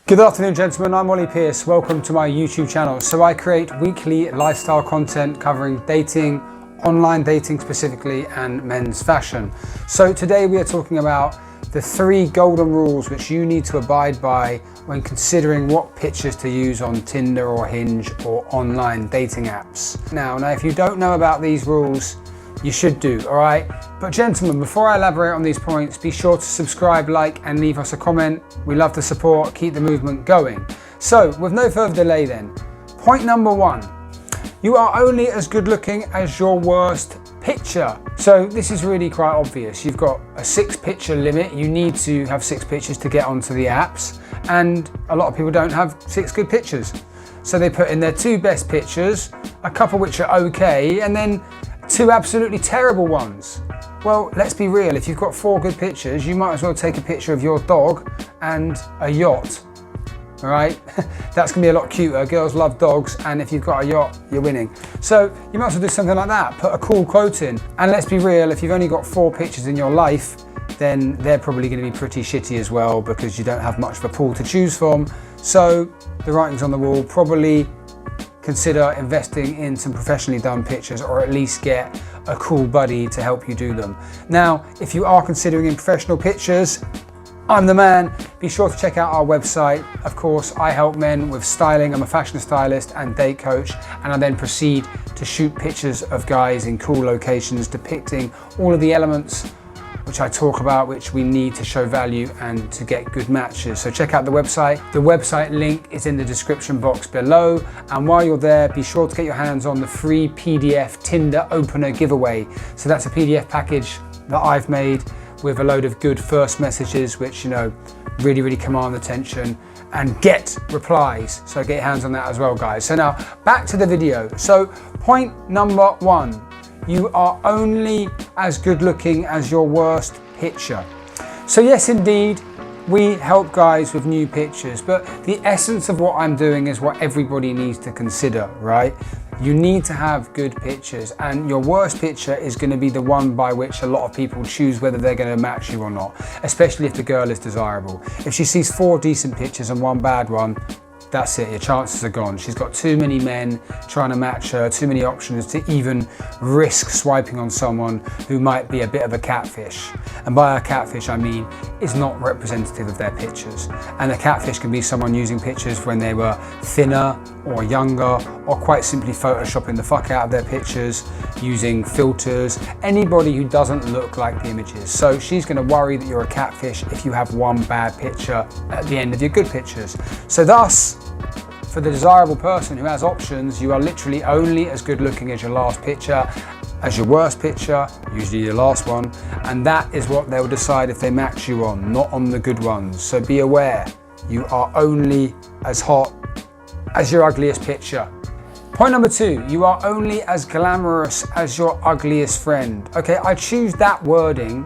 Good afternoon, gentlemen. I'm Ollie Pierce. Welcome to my YouTube channel. So I create weekly lifestyle content covering dating, online dating specifically, and men's fashion. So today we are talking about the 3 golden rules which you need to abide by when considering what pictures to use on Tinder or Hinge or online dating apps. Now if you don't know about these rules, you should do, all right? But gentlemen, before I elaborate on these points, be sure to subscribe, like, and leave us a comment. We love the support, keep the movement going. So with no further delay then, point number 1, you are only as good looking as your worst picture. So this is really quite obvious. You've got a 6 picture limit. You need to have 6 pictures to get onto the apps. And a lot of people don't have 6 good pictures. So they put in their 2 best pictures, a couple which are okay, and then 2 absolutely terrible ones. Well, let's be real, if you've got 4 good pictures, you might as well take a picture of your dog and a yacht, all right? That's gonna be a lot cuter. Girls love dogs, and if you've got a yacht, you're winning. So you might as well do something like that, put a cool quote in. And let's be real, if you've only got 4 pictures in your life, then they're probably gonna be pretty shitty as well, because you don't have much of a pool to choose from. So the writing's on the wall. Probably consider investing in some professionally done pictures, or at least get a cool buddy to help you do them. Now, if you are considering in professional pictures, I'm the man. Be sure to check out our website. Of course, I help men with styling. I'm a fashion stylist and date coach, and I then proceed to shoot pictures of guys in cool locations depicting all of the elements which I talk about, which we need to show value and to get good matches. So check out the website. The website link is in the description box below. And while you're there, be sure to get your hands on the free PDF Tinder opener giveaway. So that's a PDF package that I've made with a load of good first messages, which, you know, really command attention and get replies. So get your hands on that as well, guys. So now back to the video. So point number 1. You are only as good looking as your worst picture. So yes, indeed, we help guys with new pictures, but the essence of what I'm doing is what everybody needs to consider, right? You need to have good pictures, and your worst picture is going to be the one by which a lot of people choose whether they're going to match you or not, especially if the girl is desirable. If she sees 4 decent pictures and 1 bad one, that's it, your chances are gone. She's got too many men trying to match her, too many options to even risk swiping on someone who might be a bit of a catfish. And by a catfish, I mean is not representative of their pictures. And a catfish can be someone using pictures when they were thinner or younger, or quite simply photoshopping the fuck out of their pictures, using filters, anybody who doesn't look like the images. So she's gonna worry that you're a catfish if you have 1 bad picture at the end of your good pictures. So thus, for the desirable person who has options, you are literally only as good looking as your last picture, as your worst picture, usually your last one, and that is what they'll decide if they match you on, not on the good ones. So be aware, you are only as hot as your ugliest picture. Point number 2, you are only as glamorous as your ugliest friend. Okay, I chose that wording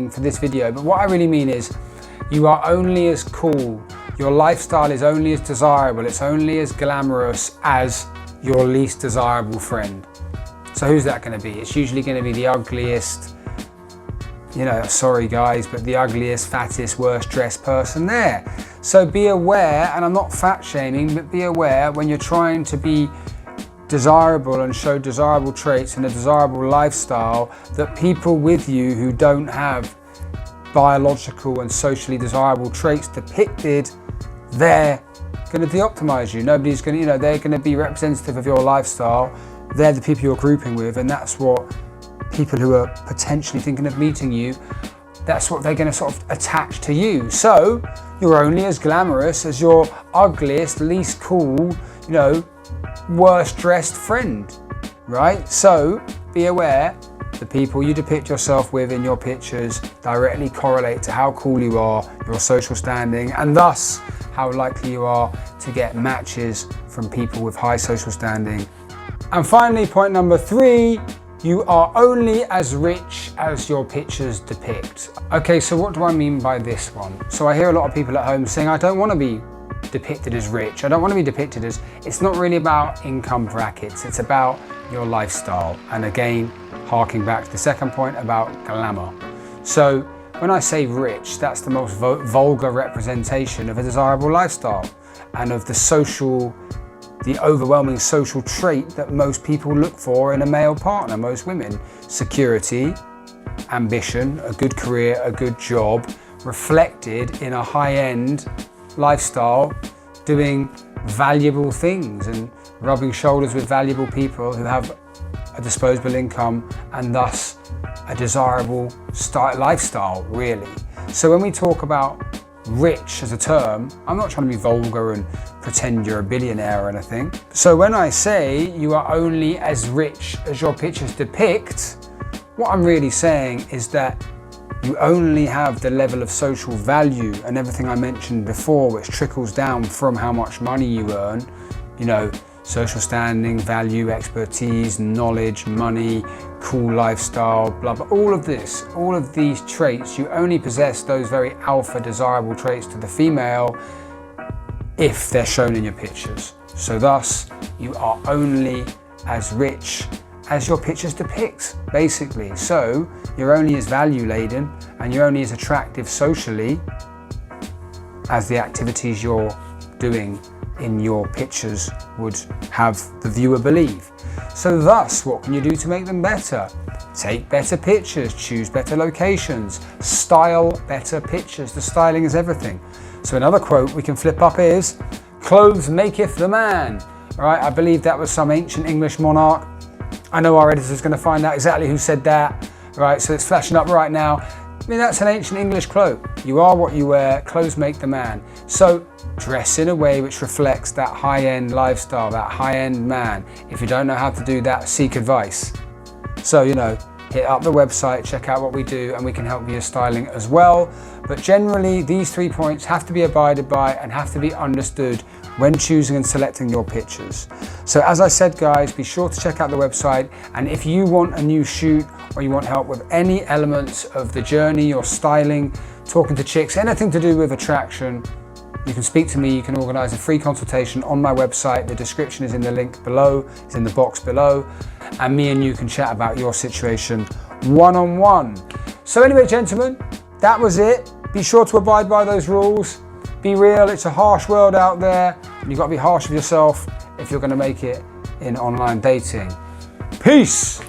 for this video, but what I really mean is you are only as cool. Your lifestyle is only as desirable, it's only as glamorous as your least desirable friend. So who's that going to be? It's usually going to be the ugliest, you know, sorry guys, but the ugliest, fattest, worst dressed person there. So be aware, and I'm not fat shaming, but be aware when you're trying to be desirable and show desirable traits and a desirable lifestyle, that people with you who don't have biological and socially desirable traits depicted, they're going to de-optimize you. Nobody's going to, you know, they're going to be representative of your lifestyle. They're the people you're grouping with, and that's what people who are potentially thinking of meeting you, that's what they're going to sort of attach to you. So you're only as glamorous as your ugliest, least cool, you know, worst dressed friend, right? So be aware, the people you depict yourself with in your pictures directly correlate to how cool you are, your social standing, and thus how likely you are to get matches from people with high social standing. And finally, point number 3, you are only as rich as your pictures depict. Okay, so what do I mean by this one? So I hear a lot of people at home saying, I don't want to be depicted as rich. I don't want to be depicted as, it's not really about income brackets, it's about your lifestyle. And again, harking back to the second point about glamour. So when I say rich, that's the most vulgar representation of a desirable lifestyle and of the overwhelming social trait that most people look for in a male partner, most women. Security, ambition, a good career, a good job, reflected in a high-end lifestyle, doing valuable things and rubbing shoulders with valuable people who have a disposable income and thus a desirable lifestyle, really. So when we talk about rich as a term, I'm not trying to be vulgar and pretend you're a billionaire or anything. So when I say you are only as rich as your pictures depict, what I'm really saying is that you only have the level of social value and everything I mentioned before, which trickles down from how much money you earn, you know, social standing, value, expertise, knowledge, money, cool lifestyle, blah, blah, all of these traits, you only possess those very alpha desirable traits to the female if they're shown in your pictures. So thus, you are only as rich as your pictures depict, basically. So you're only as value laden and you're only as attractive socially as the activities you're doing in your pictures would have the viewer believe. So thus, what can you do to make them better? Take better pictures, choose better locations, style better pictures. The styling is everything. So another quote we can flip up is, "Clothes maketh the man." All right, I believe that was some ancient English monarch. I know our editor's going to find out exactly who said that. All right, so it's flashing up right now. I mean, that's an ancient English quote. You are what you wear, clothes make the man. So dress in a way which reflects that high-end lifestyle, that high-end man. If you don't know how to do that, seek advice. So, you know, hit up the website, check out what we do, and we can help you with styling as well. But generally, these 3 points have to be abided by and have to be understood when choosing and selecting your pictures. So as I said, guys, be sure to check out the website. And if you want a new shoot or you want help with any elements of the journey or styling, talking to chicks, anything to do with attraction, you can speak to me. You can organize a free consultation on my website. The description is in the link below, it's in the box below. And me and you can chat about your situation one-on-one. So anyway, gentlemen, that was it. Be sure to abide by those rules. Be real, it's a harsh world out there, and you've got to be harsh with yourself if you're going to make it in online dating. Peace!